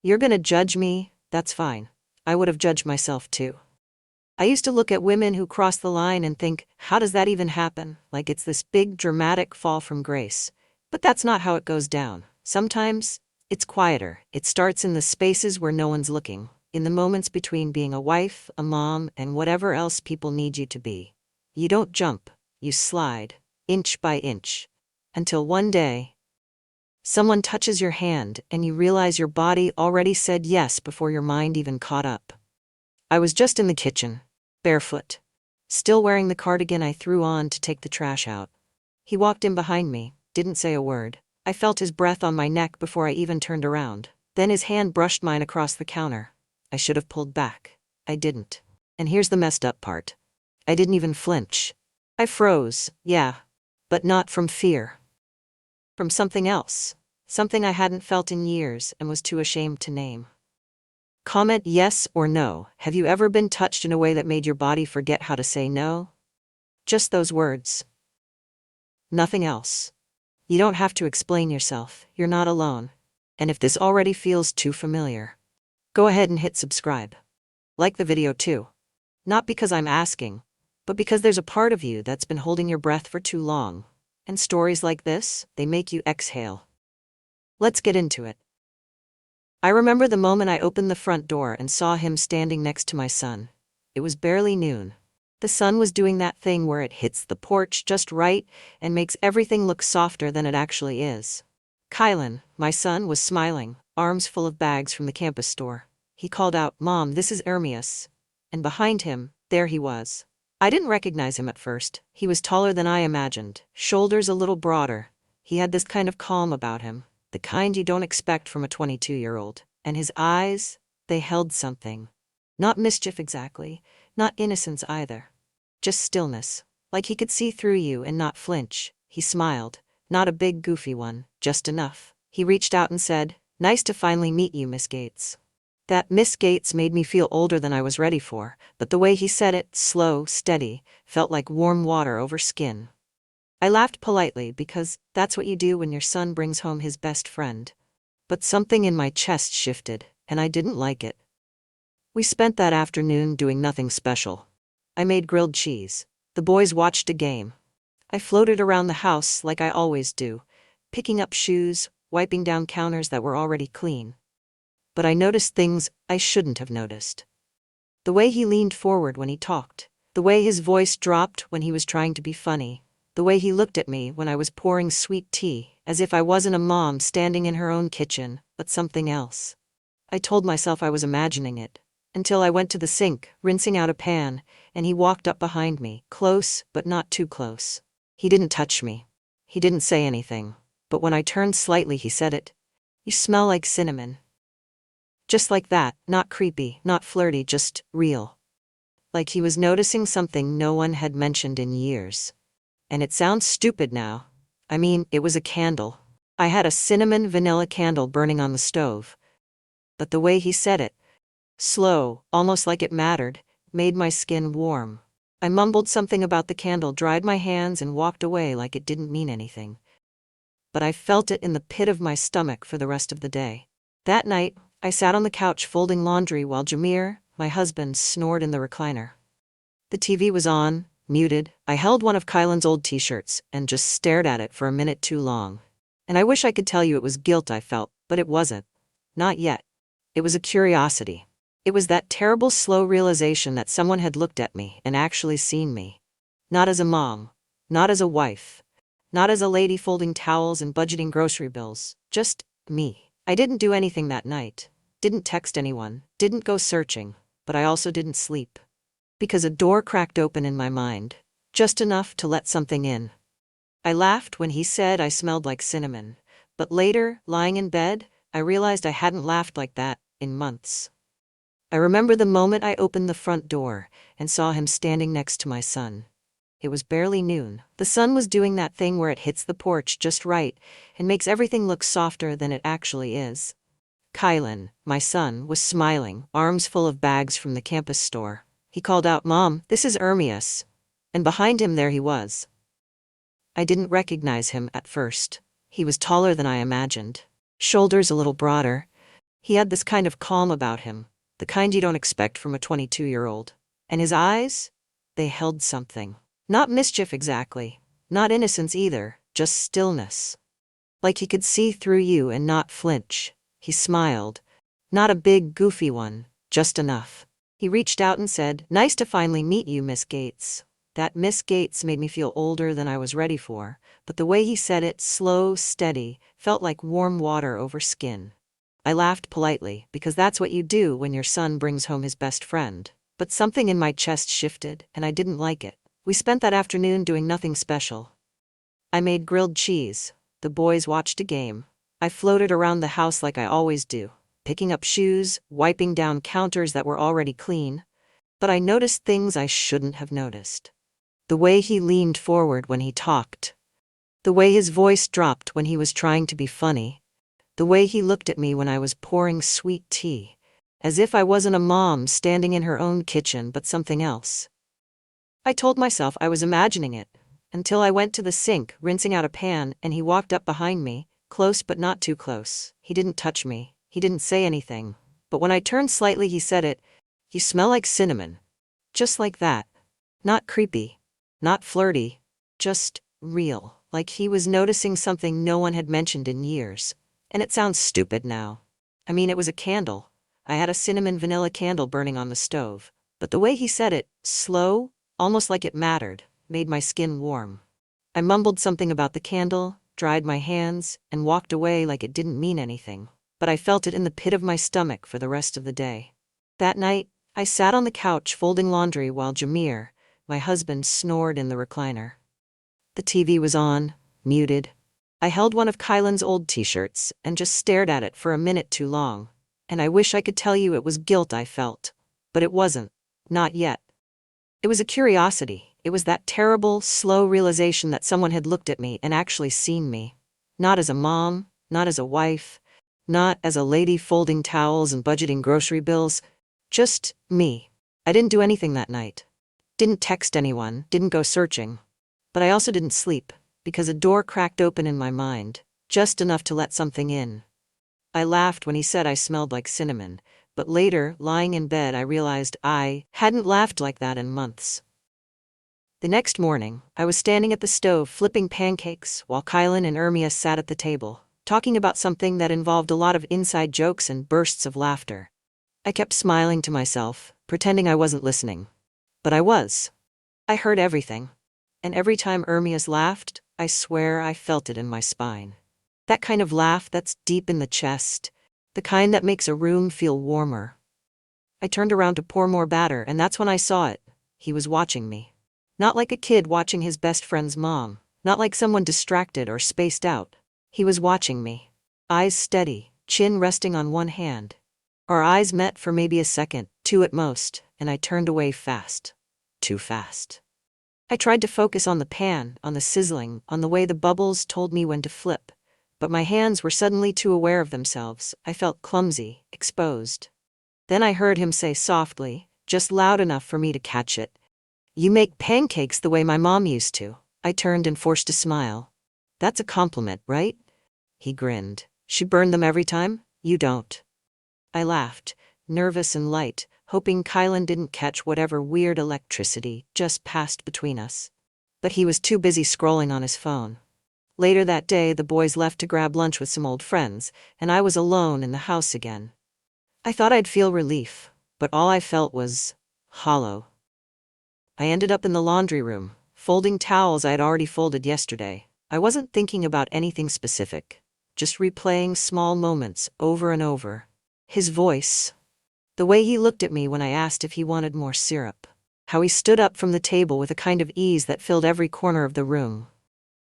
You're gonna judge me? That's fine. I would have judged myself too. I used to look at women who cross the line and think, how does that even happen? Like it's this big dramatic fall from grace. But that's not how it goes down. Sometimes, it's quieter. It starts in the spaces where no one's looking, in the moments between being a wife, a mom, and whatever else people need you to be. You don't jump, you slide, inch by inch, until one day, someone touches your hand and you realize your body already said yes before your mind even caught up. I was just in the kitchen, barefoot, still wearing the cardigan I threw on to take the trash out. He walked in behind me, didn't say a word. I felt his breath on my neck before I even turned around. Then his hand brushed mine across the counter. I should have pulled back. I didn't. And here's the messed up part. I didn't even flinch. I froze, yeah, but not from fear. From something else. Something I hadn't felt in years and was too ashamed to name. Comment yes or no. Have you ever been touched in a way that made your body forget how to say no? Just those words. Nothing else. You don't have to explain yourself. You're not alone. And if this already feels too familiar, go ahead and hit subscribe. Like the video too. Not because I'm asking, but because there's a part of you that's been holding your breath for too long. And stories like this, they make you exhale. Let's get into it. I remember the moment I opened the front door and saw him standing next to my son. It was barely noon. The sun was doing that thing where it hits the porch just right and makes everything look softer than it actually is. Kylan, my son, was smiling, arms full of bags from the campus store. He called out, "Mom, this is Ermias." And behind him, there he was. I didn't recognize him at first. He was taller than I imagined, shoulders a little broader. He had this kind of calm about him, the kind you don't expect from a 22-year-old. And his eyes, they held something. Not mischief exactly, not innocence either. Just stillness, like he could see through you and not flinch. He smiled, not a big goofy one, just enough. He reached out and said, "Nice to finally meet you, Miss Gates." That Miss Gates made me feel older than I was ready for, but the way he said it, slow, steady, felt like warm water over skin. I laughed politely because that's what you do when your son brings home his best friend. But something in my chest shifted, and I didn't like it. We spent that afternoon doing nothing special. I made grilled cheese. The boys watched a game. I floated around the house like I always do, picking up shoes, wiping down counters that were already clean. But I noticed things I shouldn't have noticed. The way he leaned forward when he talked, the way his voice dropped when he was trying to be funny, the way he looked at me when I was pouring sweet tea, as if I wasn't a mom standing in her own kitchen, but something else. I told myself I was imagining it, until I went to the sink, rinsing out a pan, and he walked up behind me, close, but not too close. He didn't touch me. He didn't say anything, but when I turned slightly he said it. "You smell like cinnamon." Just like that, not creepy, not flirty, just real. Like he was noticing something no one had mentioned in years. And it sounds stupid now. I mean, it was a candle. I had a cinnamon vanilla candle burning on the stove. But the way he said it, slow, almost like it mattered, made my skin warm. I mumbled something about the candle, dried my hands, and walked away like it didn't mean anything. But I felt it in the pit of my stomach for the rest of the day. That night, I sat on the couch folding laundry while Jameer, my husband, snored in the recliner. The TV was on, muted. I held one of Kylan's old t-shirts and just stared at it for a minute too long. And I wish I could tell you it was guilt I felt, but it wasn't. Not yet. It was a curiosity. It was that terrible slow realization that someone had looked at me and actually seen me. Not as a mom. Not as a wife. Not as a lady folding towels and budgeting grocery bills. Just me. I didn't do anything that night. Didn't text anyone. Didn't go searching. But I also didn't sleep. Because a door cracked open in my mind. Just enough to let something in. I laughed when he said I smelled like cinnamon. But later, lying in bed, I realized I hadn't laughed like that in months. I remember the moment I opened the front door and saw him standing next to my son. It was barely noon. The sun was doing that thing where it hits the porch just right and makes everything look softer than it actually is. Kylan, my son, was smiling, arms full of bags from the campus store. He called out, "Mom, this is Ermias." And behind him there he was. I didn't recognize him at first. He was taller than I imagined. Shoulders a little broader. He had this kind of calm about him, the kind you don't expect from a 22-year-old. And his eyes? They held something. Not mischief exactly. Not innocence either, just stillness. Like he could see through you and not flinch. He smiled. Not a big, goofy one, just enough. He reached out and said, "Nice to finally meet you, Miss Gates." That Miss Gates made me feel older than I was ready for, but the way he said it, slow, steady, felt like warm water over skin. I laughed politely, because that's what you do when your son brings home his best friend. But something in my chest shifted, and I didn't like it. We spent that afternoon doing nothing special. I made grilled cheese. The boys watched a game. I floated around the house like I always do, picking up shoes, wiping down counters that were already clean. But I noticed things I shouldn't have noticed. The way he leaned forward when he talked. The way his voice dropped when he was trying to be funny. The way he looked at me when I was pouring sweet tea. As if I wasn't a mom standing in her own kitchen but something else. I told myself I was imagining it, until I went to the sink, rinsing out a pan, and he walked up behind me, close but not too close. He didn't touch me. He didn't say anything. But when I turned slightly, he said it. "You smell like cinnamon." Just like that. Not creepy. Not flirty. Just real. Like he was noticing something no one had mentioned in years. And it sounds stupid now. I mean, it was a candle. I had a cinnamon vanilla candle burning on the stove. But the way he said it, slow, almost like it mattered, made my skin warm. I mumbled something about the candle, dried my hands, and walked away like it didn't mean anything. But I felt it in the pit of my stomach for the rest of the day. That night, I sat on the couch folding laundry while Jameer, my husband, snored in the recliner. The TV was on, muted. I held one of Kylan's old t-shirts and just stared at it for a minute too long. And I wish I could tell you it was guilt I felt. But it wasn't. Not yet. It was a curiosity. It was that terrible, slow realization that someone had looked at me and actually seen me. Not as a mom, not as a wife, not as a lady folding towels and budgeting grocery bills. Just me. I didn't do anything that night. Didn't text anyone, didn't go searching. But I also didn't sleep, because a door cracked open in my mind, just enough to let something in. I laughed when he said I smelled like cinnamon, but later, lying in bed, I realized I hadn't laughed like that in months. The next morning, I was standing at the stove flipping pancakes while Kylan and Ermia sat at the table, talking about something that involved a lot of inside jokes and bursts of laughter. I kept smiling to myself, pretending I wasn't listening. But I was. I heard everything. And every time Ermias laughed, I swear I felt it in my spine. That kind of laugh that's deep in the chest, the kind that makes a room feel warmer. I turned around to pour more batter, and that's when I saw it. He was watching me. Not like a kid watching his best friend's mom, not like someone distracted or spaced out. He was watching me. Eyes steady, chin resting on one hand. Our eyes met for maybe a second, two at most, and I turned away fast. Too fast. I tried to focus on the pan, on the sizzling, on the way the bubbles told me when to flip. But my hands were suddenly too aware of themselves. I felt clumsy, exposed. Then I heard him say softly, just loud enough for me to catch it, "You make pancakes the way my mom used to." I turned and forced a smile. "That's a compliment, right?" He grinned. "She burned them every time? You don't." I laughed, nervous and light, hoping Kylan didn't catch whatever weird electricity just passed between us. But he was too busy scrolling on his phone. Later that day, the boys left to grab lunch with some old friends, and I was alone in the house again. I thought I'd feel relief, but all I felt was hollow. I ended up in the laundry room, folding towels I had already folded yesterday. I wasn't thinking about anything specific, just replaying small moments over and over. His voice. The way he looked at me when I asked if he wanted more syrup. How he stood up from the table with a kind of ease that filled every corner of the room.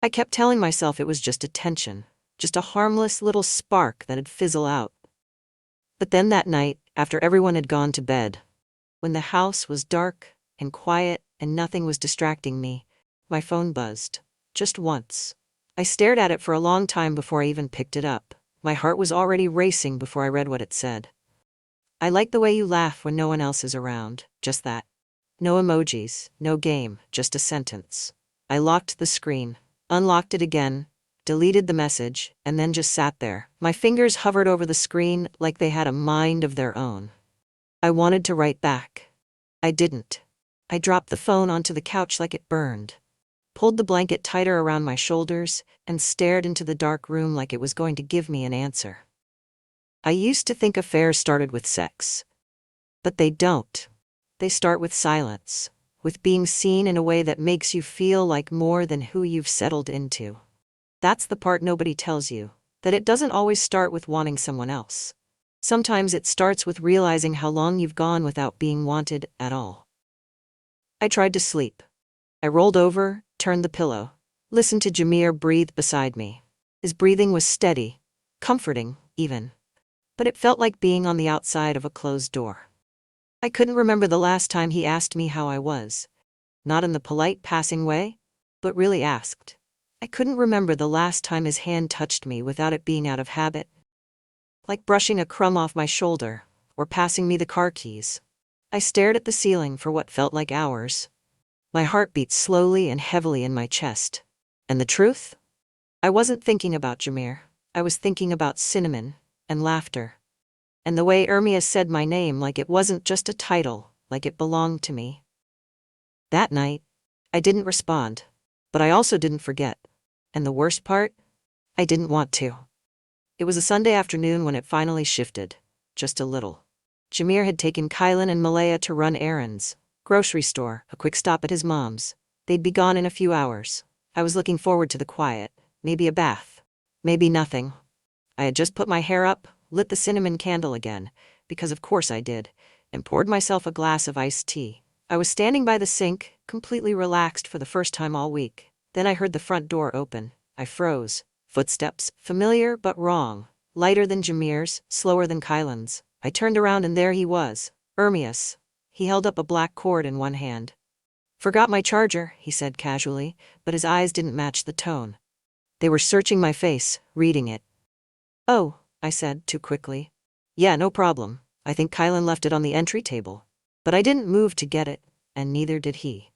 I kept telling myself it was just a tension, just a harmless little spark that'd fizzle out. But then that night, after everyone had gone to bed, when the house was dark and quiet and nothing was distracting me, my phone buzzed. Just once. I stared at it for a long time before I even picked it up. My heart was already racing before I read what it said. "I like the way you laugh when no one else is around." Just that. No emojis, no game, just a sentence. I locked the screen, unlocked it again, deleted the message, and then just sat there. My fingers hovered over the screen like they had a mind of their own. I wanted to write back. I didn't. I dropped the phone onto the couch like it burned, pulled the blanket tighter around my shoulders, and stared into the dark room like it was going to give me an answer. I used to think affairs started with sex. But they don't. They start with silence, with being seen in a way that makes you feel like more than who you've settled into. That's the part nobody tells you, that it doesn't always start with wanting someone else. Sometimes it starts with realizing how long you've gone without being wanted at all. I tried to sleep. I rolled over, turned the pillow, listened to Jameer breathe beside me. His breathing was steady, comforting, even. But it felt like being on the outside of a closed door. I couldn't remember the last time he asked me how I was. Not in the polite passing way, but really asked. I couldn't remember the last time his hand touched me without it being out of habit. Like brushing a crumb off my shoulder, or passing me the car keys. I stared at the ceiling for what felt like hours. My heart beat slowly and heavily in my chest. And the truth? I wasn't thinking about Jameer. I was thinking about cinnamon and laughter. And the way Ermia said my name like it wasn't just a title, like it belonged to me. That night, I didn't respond, but I also didn't forget. And the worst part? I didn't want to. It was a Sunday afternoon when it finally shifted, just a little. Jameer had taken Kylan and Malaya to run errands, grocery store, a quick stop at his mom's. They'd be gone in a few hours. I was looking forward to the quiet, maybe a bath, maybe nothing. I had just put my hair up, lit the cinnamon candle again, because of course I did, and poured myself a glass of iced tea. I was standing by the sink, completely relaxed for the first time all week. Then I heard the front door open. I froze. Footsteps, familiar but wrong. Lighter than Jameer's, slower than Kylan's. I turned around and there he was, Ermias. He held up a black cord in one hand. "Forgot my charger," he said casually, but his eyes didn't match the tone. They were searching my face, reading it. "Oh," I said, too quickly. "Yeah, no problem. I think Kylan left it on the entry table." But I didn't move to get it, and neither did he.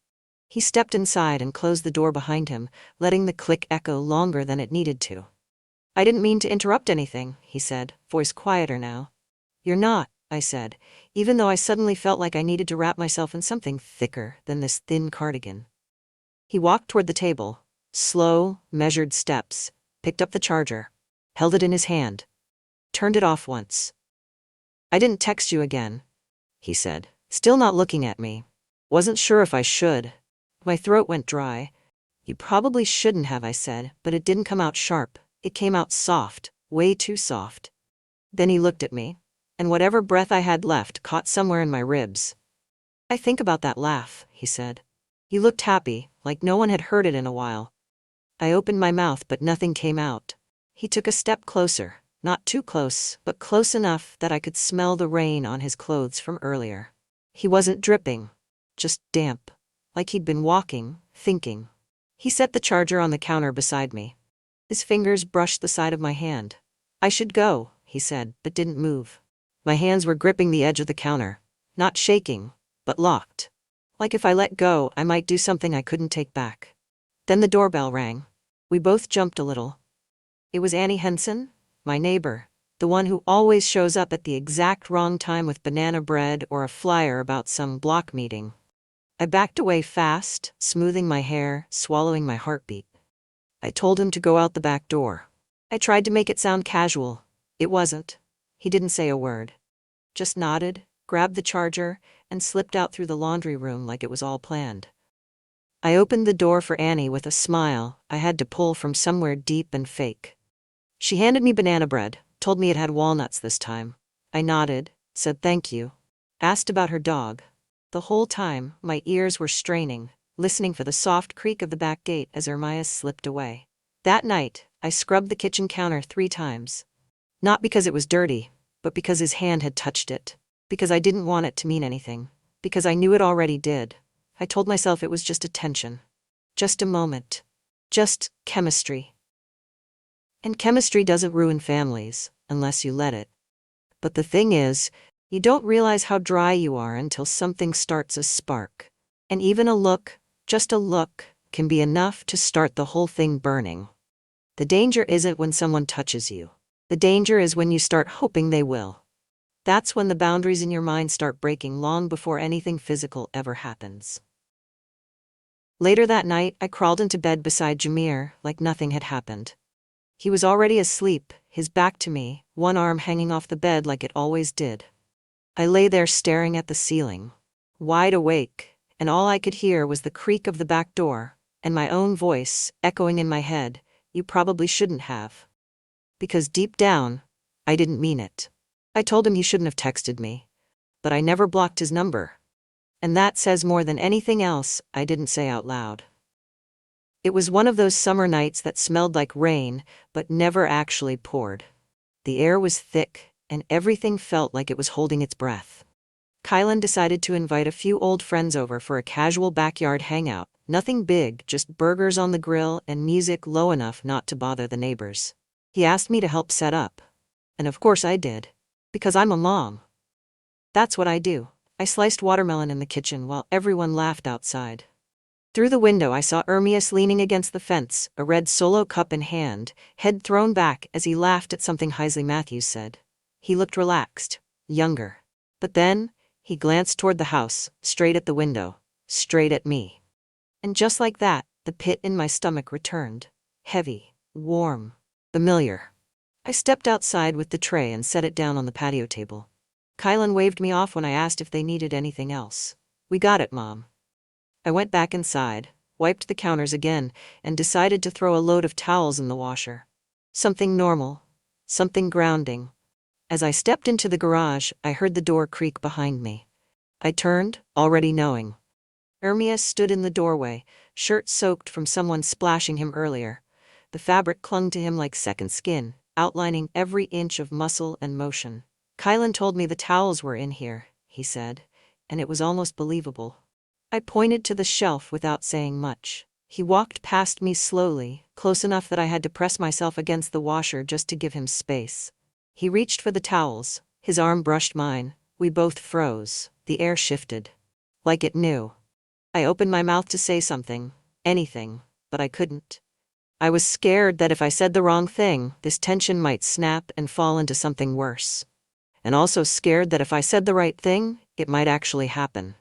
He stepped inside and closed the door behind him, letting the click echo longer than it needed to. "I didn't mean to interrupt anything," he said, voice quieter now. "You're not," I said, even though I suddenly felt like I needed to wrap myself in something thicker than this thin cardigan. He walked toward the table, slow, measured steps, picked up the charger, held it in his hand, turned it off once. "I didn't text you again," he said, still not looking at me. Wasn't sure if I should. My throat went dry. "You probably shouldn't have," I said, but it didn't come out sharp. It came out soft, way too soft. Then he looked at me, and whatever breath I had left caught somewhere in my ribs. "I think about that laugh," he said. He looked happy, like no one had heard it in a while. I opened my mouth but nothing came out. He took a step closer, not too close, but close enough that I could smell the rain on his clothes from earlier. He wasn't dripping, just damp. Like he'd been walking, thinking. He set the charger on the counter beside me. His fingers brushed the side of my hand. "I should go," he said, but didn't move. My hands were gripping the edge of the counter, not shaking, but locked. Like if I let go, I might do something I couldn't take back. Then the doorbell rang. We both jumped a little. It was Annie Henson, my neighbor, the one who always shows up at the exact wrong time with banana bread or a flyer about some block meeting. I backed away fast, smoothing my hair, swallowing my heartbeat. I told him to go out the back door. I tried to make it sound casual. It wasn't. He didn't say a word. Just nodded, grabbed the charger, and slipped out through the laundry room like it was all planned. I opened the door for Annie with a smile I had to pull from somewhere deep and fake. She handed me banana bread, told me it had walnuts this time. I nodded, said thank you, asked about her dog. The whole time, my ears were straining, listening for the soft creak of the back gate as Ermias slipped away. That night, I scrubbed the kitchen counter 3 times. Not because it was dirty, but because his hand had touched it. Because I didn't want it to mean anything. Because I knew it already did. I told myself it was just a tension. Just a moment. Just chemistry. And chemistry doesn't ruin families, unless you let it. But the thing is, you don't realize how dry you are until something starts a spark. And even a look, just a look, can be enough to start the whole thing burning. The danger isn't when someone touches you. The danger is when you start hoping they will. That's when the boundaries in your mind start breaking long before anything physical ever happens. Later that night, I crawled into bed beside Jameer like nothing had happened. He was already asleep, his back to me, one arm hanging off the bed like it always did. I lay there staring at the ceiling, wide awake, and all I could hear was the creak of the back door, and my own voice, echoing in my head, "You probably shouldn't have." Because deep down, I didn't mean it. I told him he shouldn't have texted me, but I never blocked his number. And that says more than anything else I didn't say out loud. It was one of those summer nights that smelled like rain, but never actually poured. The air was thick, and everything felt like it was holding its breath. Kylan decided to invite a few old friends over for a casual backyard hangout. Nothing big, just burgers on the grill and music low enough not to bother the neighbors. He asked me to help set up. And of course I did. Because I'm a mom. That's what I do. I sliced watermelon in the kitchen while everyone laughed outside. Through the window I saw Ermias leaning against the fence, a red Solo cup in hand, head thrown back as he laughed at something Heisley Matthews said. He looked relaxed, younger. But then, he glanced toward the house, straight at the window, straight at me. And just like that, the pit in my stomach returned. Heavy, warm, familiar. I stepped outside with the tray and set it down on the patio table. Kylan waved me off when I asked if they needed anything else. "We got it, Mom." I went back inside, wiped the counters again, and decided to throw a load of towels in the washer. Something normal. Something grounding. As I stepped into the garage, I heard the door creak behind me. I turned, already knowing. Ermias stood in the doorway, shirt soaked from someone splashing him earlier. The fabric clung to him like second skin, outlining every inch of muscle and motion. "Kylan told me the towels were in here," he said, and it was almost believable. I pointed to the shelf without saying much. He walked past me slowly, close enough that I had to press myself against the washer just to give him space. He reached for the towels, his arm brushed mine, we both froze, the air shifted. Like it knew. I opened my mouth to say something, anything, but I couldn't. I was scared that if I said the wrong thing, this tension might snap and fall into something worse. And also scared that if I said the right thing, it might actually happen.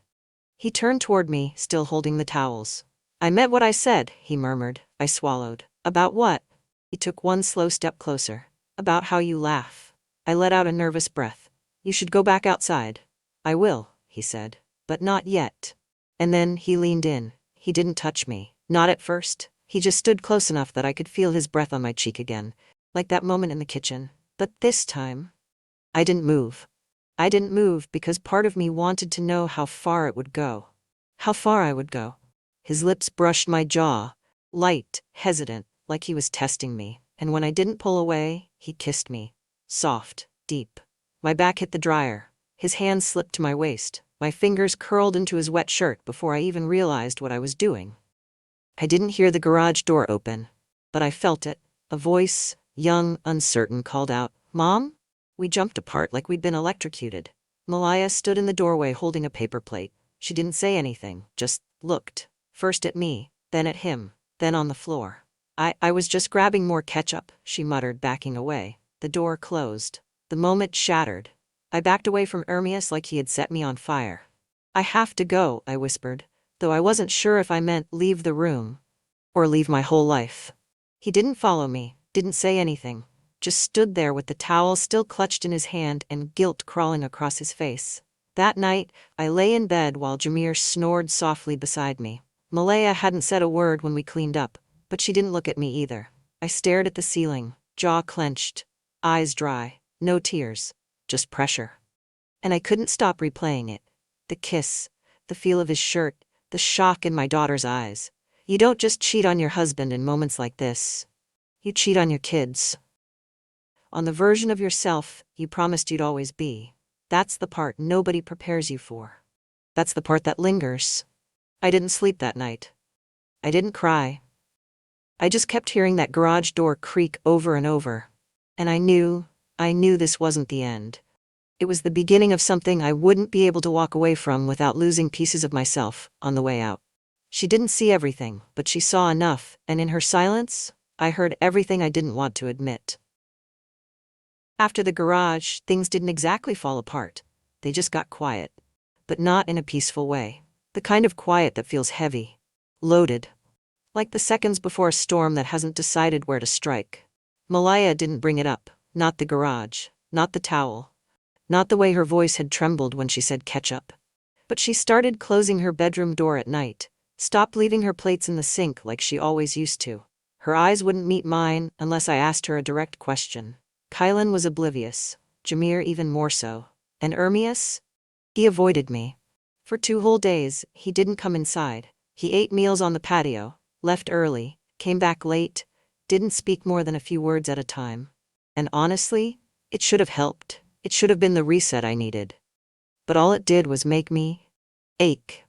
He turned toward me, still holding the towels. "I meant what I said," he murmured. I swallowed. "About what?" He took one slow step closer. "About how you laugh." I let out a nervous breath. "You should go back outside." "I will," he said. "But not yet." And then he leaned in. He didn't touch me. Not at first. He just stood close enough that I could feel his breath on my cheek again. Like that moment in the kitchen. But this time, I didn't move. I didn't move because part of me wanted to know how far it would go. How far I would go. His lips brushed my jaw, light, hesitant, like he was testing me, and when I didn't pull away, he kissed me. Soft, deep. My back hit the dryer. His hand slipped to my waist. My fingers curled into his wet shirt before I even realized what I was doing. I didn't hear the garage door open, but I felt it. A voice, young, uncertain, called out, "Mom?" We jumped apart like we'd been electrocuted. Malaya stood in the doorway holding a paper plate. She didn't say anything, just looked. First at me, then at him, then on the floor. I was just grabbing more ketchup," she muttered, backing away. The door closed. The moment shattered. I backed away from Ermias like he had set me on fire. "I have to go," I whispered, though I wasn't sure if I meant leave the room or leave my whole life. He didn't follow me, didn't say anything. Just stood there with the towel still clutched in his hand and guilt crawling across his face. That night, I lay in bed while Jameer snored softly beside me. Malaya hadn't said a word when we cleaned up, but she didn't look at me either. I stared at the ceiling, jaw clenched, eyes dry, no tears, just pressure. And I couldn't stop replaying it. The kiss, the feel of his shirt, the shock in my daughter's eyes. You don't just cheat on your husband in moments like this. You cheat on your kids. On the version of yourself you promised you'd always be. That's the part nobody prepares you for. That's the part that lingers. I didn't sleep that night. I didn't cry. I just kept hearing that garage door creak over and over. And I knew this wasn't the end. It was the beginning of something I wouldn't be able to walk away from without losing pieces of myself on the way out. She didn't see everything, but she saw enough, and in her silence, I heard everything I didn't want to admit. After the garage, things didn't exactly fall apart. They just got quiet. But not in a peaceful way. The kind of quiet that feels heavy. Loaded. Like the seconds before a storm that hasn't decided where to strike. Malaya didn't bring it up. Not the garage. Not the towel. Not the way her voice had trembled when she said ketchup. But she started closing her bedroom door at night. Stopped leaving her plates in the sink like she always used to. Her eyes wouldn't meet mine unless I asked her a direct question. Kylan was oblivious. Jameer even more so. And Ermias? He avoided me. For 2 whole days, he didn't come inside. He ate meals on the patio, left early, came back late, didn't speak more than a few words at a time. And honestly, it should have helped. It should have been the reset I needed. But all it did was make me ache.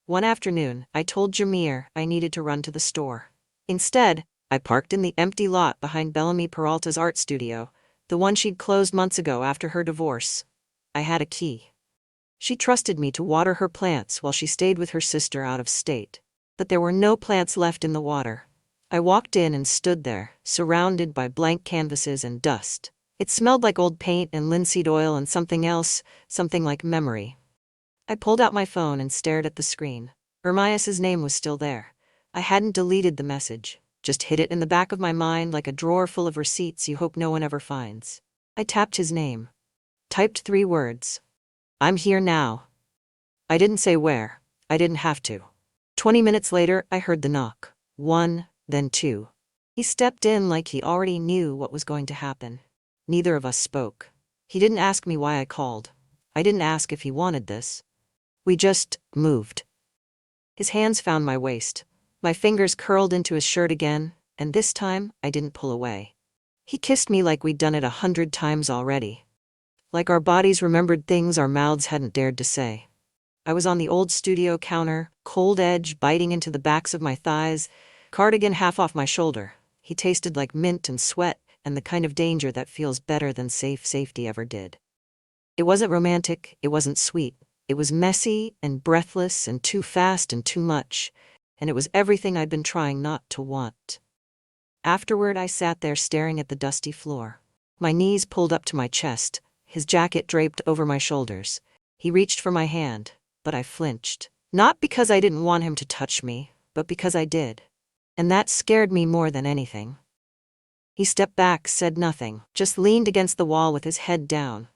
One afternoon, I told Jameer I needed to run to the store. Instead, I parked in the empty lot behind Bellamy Peralta's art studio, the one she'd closed months ago after her divorce. I had a key. She trusted me to water her plants while she stayed with her sister out of state. But there were no plants left in the water. I walked in and stood there, surrounded by blank canvases and dust. It smelled like old paint and linseed oil and something else, something like memory. I pulled out my phone and stared at the screen. Ermias's name was still there. I hadn't deleted the message, just hid it in the back of my mind like a drawer full of receipts you hope no one ever finds. I tapped his name. Typed 3 words. I'm here now. I didn't say where. I didn't have to. 20 minutes later, I heard the knock. 1, then 2. He stepped in like he already knew what was going to happen. Neither of us spoke. He didn't ask me why I called. I didn't ask if he wanted this. We just moved. His hands found my waist. My fingers curled into his shirt again, and this time, I didn't pull away. He kissed me like we'd done it 100 times already. Like our bodies remembered things our mouths hadn't dared to say. I was on the old studio counter, cold edge biting into the backs of my thighs, cardigan half off my shoulder. He tasted like mint and sweat, and the kind of danger that feels better than safety ever did. It wasn't romantic, it wasn't sweet. It was messy and breathless and too fast and too much, and it was everything I'd been trying not to want. Afterward, I sat there staring at the dusty floor. My knees pulled up to my chest, his jacket draped over my shoulders. He reached for my hand, but I flinched. Not because I didn't want him to touch me, but because I did. And that scared me more than anything. He stepped back, said nothing, just leaned against the wall with his head down.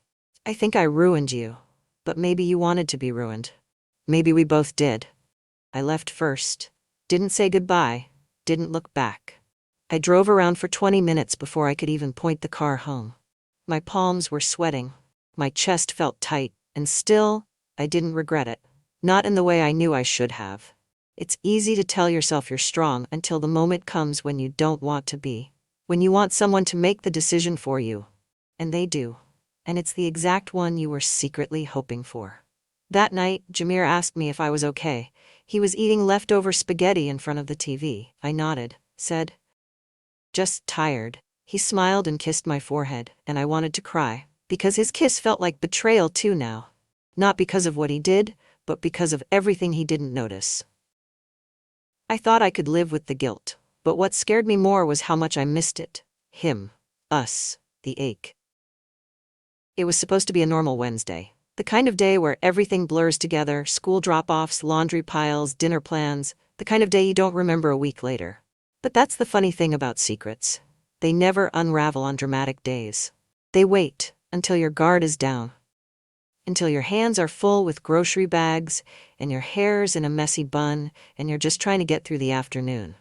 I think I ruined you. But maybe you wanted to be ruined. Maybe we both did. I left first. Didn't say goodbye. Didn't look back. I drove around for 20 minutes before I could even point the car home. My palms were sweating. My chest felt tight, and still, I didn't regret it. Not in the way I knew I should have. It's easy to tell yourself you're strong until the moment comes when you don't want to be. When you want someone to make the decision for you. And they do. And it's the exact one you were secretly hoping for. That night, Jameer asked me if I was okay. He was eating leftover spaghetti in front of the TV. I nodded, said, "Just tired." He smiled and kissed my forehead, and I wanted to cry, because his kiss felt like betrayal too now. Not because of what he did, but because of everything he didn't notice. I thought I could live with the guilt, but what scared me more was how much I missed it. Him. Us. The ache. It was supposed to be a normal Wednesday. The kind of day where everything blurs together, school drop-offs, laundry piles, dinner plans, the kind of day you don't remember a week later. But that's the funny thing about secrets. They never unravel on dramatic days. They wait until your guard is down. Until your hands are full with grocery bags, and your hair's in a messy bun, and you're just trying to get through the afternoon.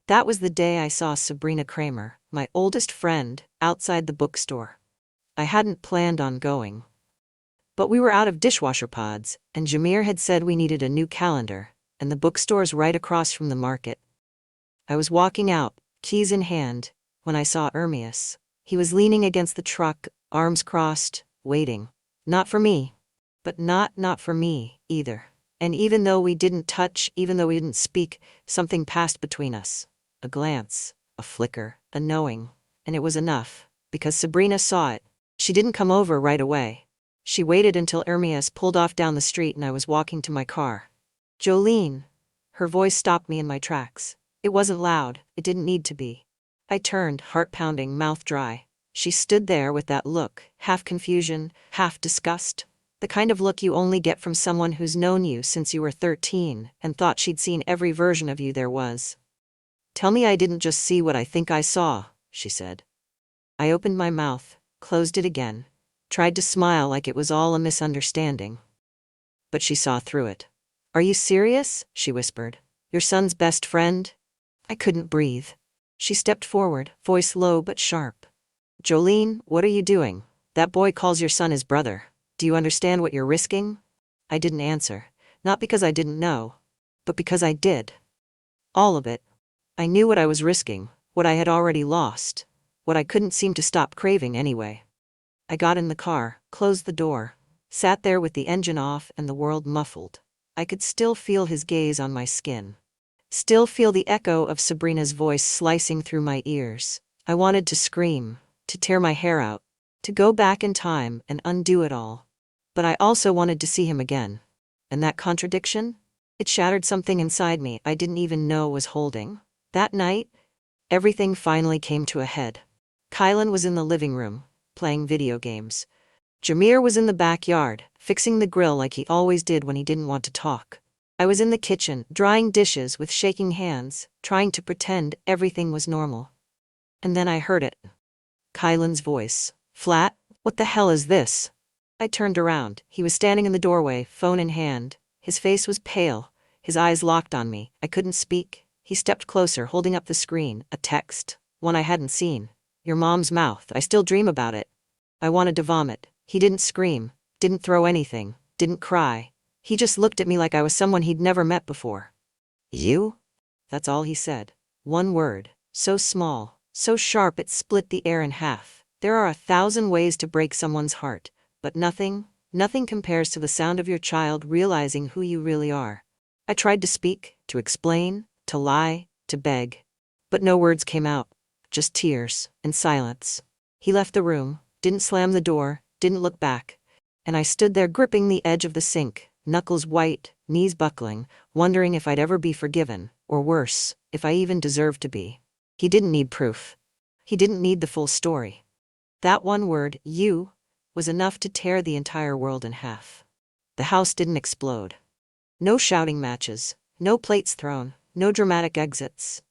That was the day I saw Sabrina Kramer, my oldest friend, outside the bookstore. I hadn't planned on going. But we were out of dishwasher pods, and Jameer had said we needed a new calendar, and the bookstore's right across from the market. I was walking out, keys in hand, when I saw Ermias. He was leaning against the truck, arms crossed, waiting. Not for me. But not for me, either. And even though we didn't touch, even though we didn't speak, something passed between us. A glance, a flicker, a knowing. And it was enough, because Sabrina saw it. She didn't come over right away. She waited until Ermias pulled off down the street and I was walking to my car. "Jolene." Her voice stopped me in my tracks. It wasn't loud, it didn't need to be. I turned, heart pounding, mouth dry. She stood there with that look, half confusion, half disgust. The kind of look you only get from someone who's known you since you were 13 and thought she'd seen every version of you there was. "Tell me I didn't just see what I think I saw," she said. I opened my mouth, closed it again, tried to smile like it was all a misunderstanding. But she saw through it. "Are you serious?" she whispered. "Your son's best friend?" I couldn't breathe. She stepped forward, voice low but sharp. "Jolene, what are you doing? That boy calls your son his brother. Do you understand what you're risking?" I didn't answer, not because I didn't know, but because I did. All of it. I knew what I was risking, what I had already lost, what I couldn't seem to stop craving anyway. I got in the car, closed the door, sat there with the engine off and the world muffled. I could still feel his gaze on my skin. Still feel the echo of Sabrina's voice slicing through my ears. I wanted to scream, to tear my hair out, to go back in time and undo it all. But I also wanted to see him again. And that contradiction? It shattered something inside me I didn't even know was holding. That night, everything finally came to a head. Kylan was in the living room, playing video games. Jameer was in the backyard, fixing the grill like he always did when he didn't want to talk. I was in the kitchen, drying dishes with shaking hands, trying to pretend everything was normal. And then I heard it. Kylan's voice. Flat, "What the hell is this?" I turned around. He was standing in the doorway, phone in hand. His face was pale, his eyes locked on me. I couldn't speak. He stepped closer, holding up the screen, a text, one I hadn't seen. "Your mom's mouth, I still dream about it." I wanted to vomit. He didn't scream, didn't throw anything, didn't cry. He just looked at me like I was someone he'd never met before. "You?" That's all he said. One word, so small, so sharp it split the air in half. There are 1,000 ways to break someone's heart, but nothing compares to the sound of your child realizing who you really are. I tried to speak, to explain, to lie, to beg. But no words came out, just tears and silence. He left the room, didn't slam the door, didn't look back. And I stood there gripping the edge of the sink, knuckles white, knees buckling, wondering if I'd ever be forgiven, or worse, if I even deserved to be. He didn't need proof. He didn't need the full story. That one word, "you," was enough to tear the entire world in half. The house didn't explode. No shouting matches, no plates thrown, no dramatic exits.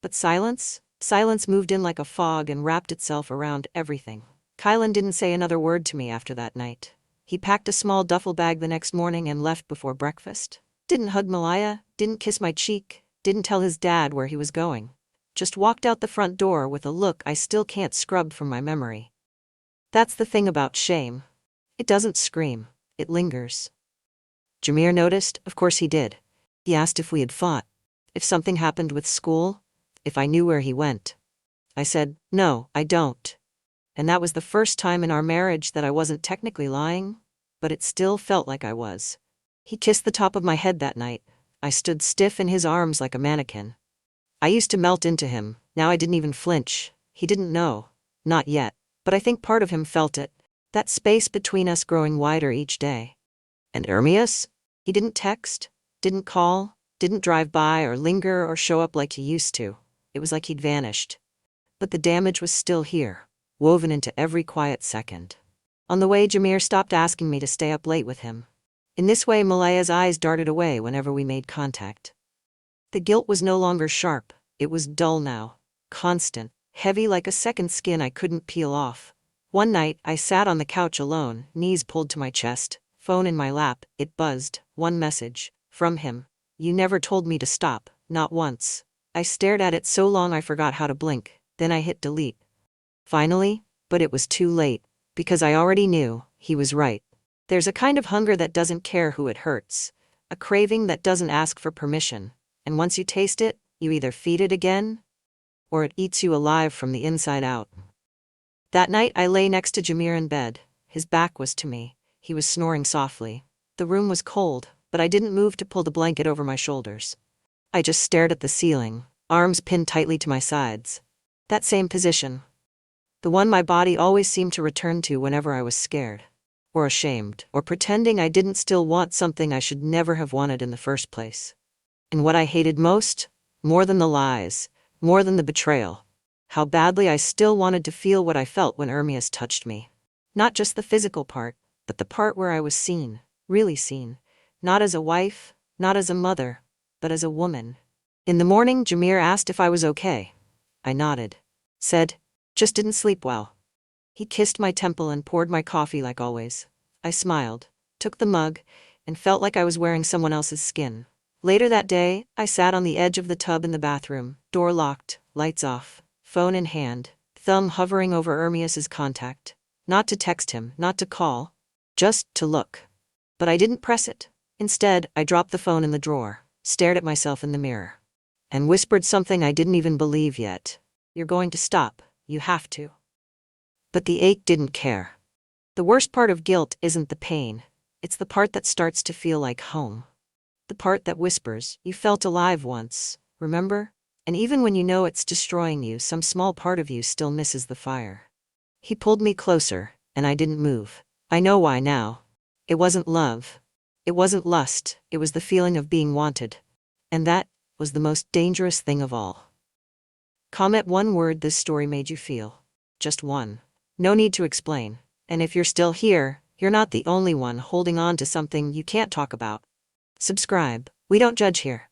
But silence? Silence moved in like a fog and wrapped itself around everything. Kylan didn't say another word to me after that night. He packed a small duffel bag the next morning and left before breakfast. Didn't hug Malaya, didn't kiss my cheek, didn't tell his dad where he was going. Just walked out the front door with a look I still can't scrub from my memory. That's the thing about shame. It doesn't scream, it lingers. Jameer noticed, of course he did. He asked if we had fought, if something happened with school, if I knew where he went. I said, "No, I don't." And that was the first time in our marriage that I wasn't technically lying, but it still felt like I was. He kissed the top of my head that night. I stood stiff in his arms like a mannequin. I used to melt into him, now I didn't even flinch. He didn't know. Not yet. But I think part of him felt it. That space between us growing wider each day. And Ermias? He didn't text, didn't call, didn't drive by or linger or show up like he used to. It was like he'd vanished. But the damage was still here, woven into every quiet second. On the way, Jameer stopped asking me to stay up late with him. In this way, Malaya's eyes darted away whenever we made contact. The guilt was no longer sharp, it was dull now, constant, heavy like a second skin I couldn't peel off. One night, I sat on the couch alone, knees pulled to my chest, phone in my lap. It buzzed, one message, from him. "You never told me to stop, not once." I stared at it so long I forgot how to blink, then I hit delete. Finally, but it was too late, because I already knew, he was right. There's a kind of hunger that doesn't care who it hurts, a craving that doesn't ask for permission, and once you taste it, you either feed it again, or it eats you alive from the inside out. That night I lay next to Jameer in bed. His back was to me. He was snoring softly. The room was cold, but I didn't move to pull the blanket over my shoulders. I just stared at the ceiling, arms pinned tightly to my sides. That same position. The one my body always seemed to return to whenever I was scared, or ashamed, or pretending I didn't still want something I should never have wanted in the first place. And what I hated most, more than the lies, More than the betrayal. How badly I still wanted to feel what I felt when Ermias touched me. Not just the physical part, but the part where I was seen, really seen. Not as a wife, not as a mother, but as a woman. In the morning, Jameer asked if I was okay. I nodded. Said, just didn't sleep well. He kissed my temple and poured my coffee like always. I smiled, took the mug, and felt like I was wearing someone else's skin. Later that day, I sat on the edge of the tub in the bathroom, door locked, lights off, phone in hand, thumb hovering over Ermias's contact. Not to text him, not to call, just to look. But I didn't press it. Instead, I dropped the phone in the drawer, stared at myself in the mirror, and whispered something I didn't even believe yet. You're going to stop, you have to. But the ache didn't care. The worst part of guilt isn't the pain, it's the part that starts to feel like home. The part that whispers, you felt alive once, remember? And even when you know it's destroying you, some small part of you still misses the fire. He pulled me closer, and I didn't move. I know why now. It wasn't love. It wasn't lust, it was the feeling of being wanted. And that was the most dangerous thing of all. Comment one word this story made you feel. Just one. No need to explain. And if you're still here, you're not the only one holding on to something you can't talk about. Subscribe. We don't judge here.